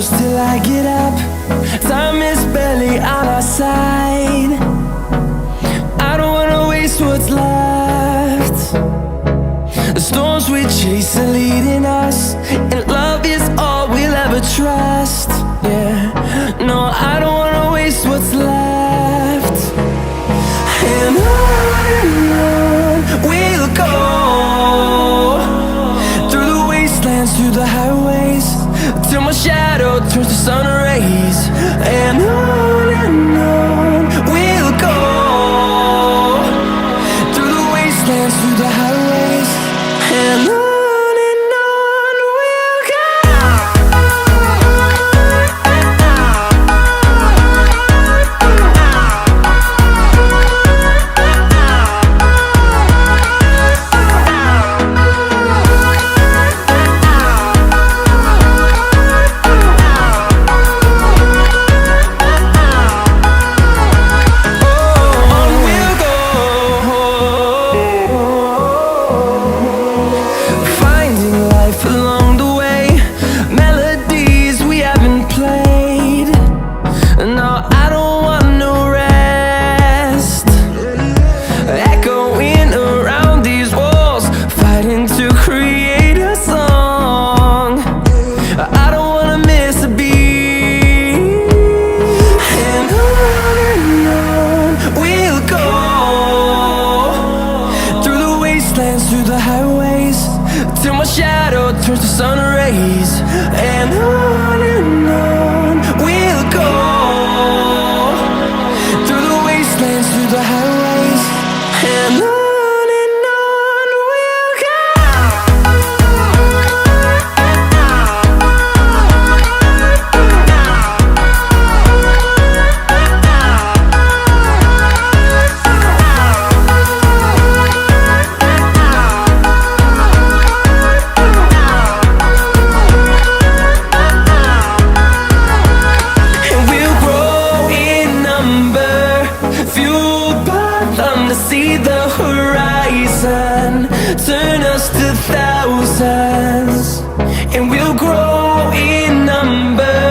close till I get up. Time is barely on our side. I don't wanna waste what's left. The storms we chase are leading us, and love is all we'll ever trust. Yeah, no, I don't wanna waste what's left. And on we'll go, through the wastelands, through the highways, till my shadow turns to sun rays. And on we'll go, through the wastelands, through the highways, and on. Through the highways, till my shadow turns to sun rays. And on we'll go, through the wastelands, through the highways, and on we'll go. See the horizon turn us to thousands, and we'll grow in number,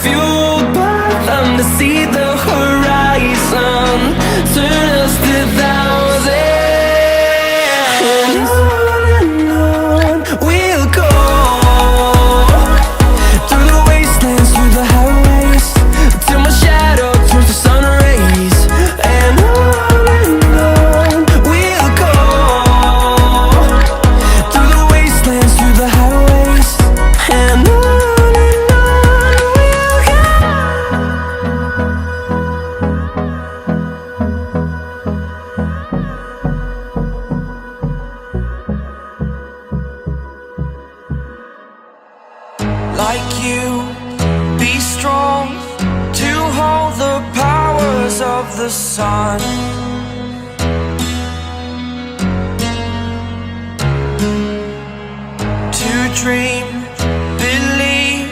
fueled by them to see the horizon turn us to thousands. And on we'll go, through the wastelands, through the highways, till my shadow turns to sun rays. And like you, be strong to hold the powers of the sun. To dream, believe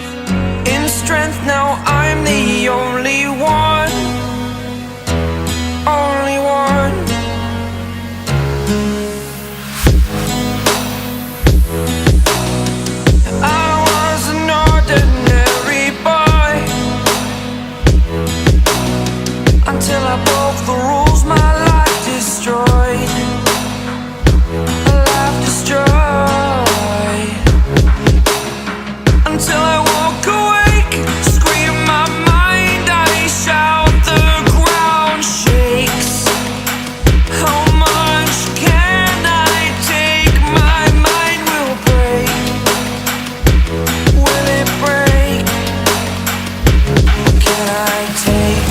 in strength. Now I'm the only one, only one. Until I broke the rules, my life destroyed. A life destroyed. Until I walk awake, scream my mind, I shout, the ground shakes. How much can I take? My mind will break. Will it break? Can I take?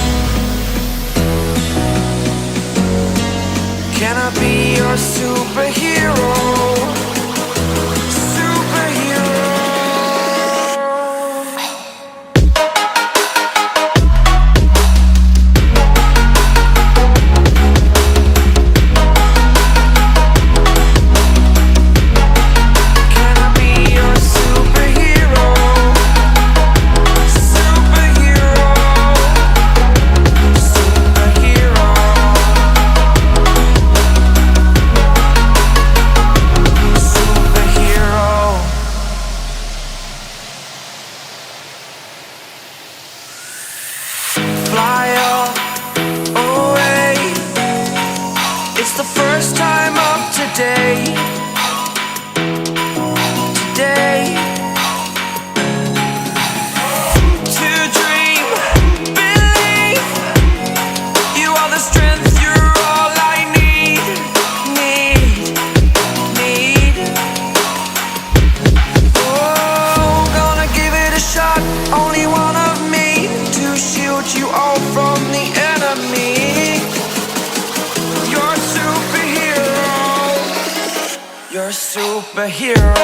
first time of today. Today. To dream, believe. You are the strength, you're all I need. Oh, gonna give it a shot. Only one of me to shield you all from the enemy. You're a superhero. You're a superhero.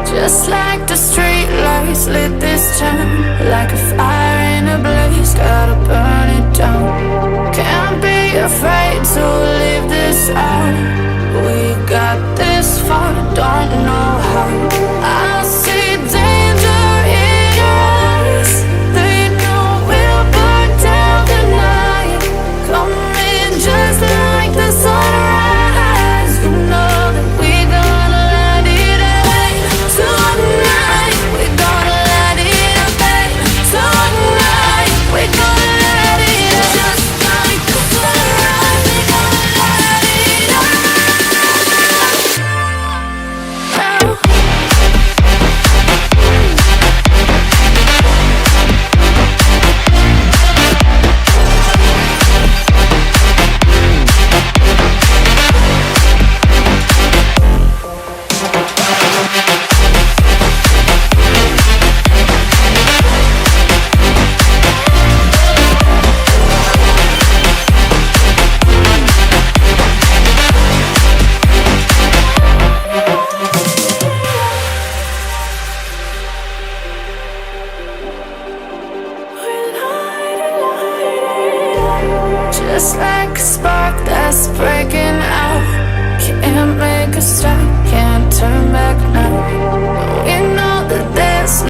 Just like the street lights lit this town, like a fire in a blaze, gotta burn it down. Can't be afraid to leave this out. We got this far, don't know how. I see danger in your eyes. They know we'll burn down the night. Coming just like the sunrise. You know that we're gonna light it up tonight. We're gonna light it up tonight. We're gonna light it up just like the sunrise. We're gonna light it up now. Just like a spark that's breaking out, can't make a stop.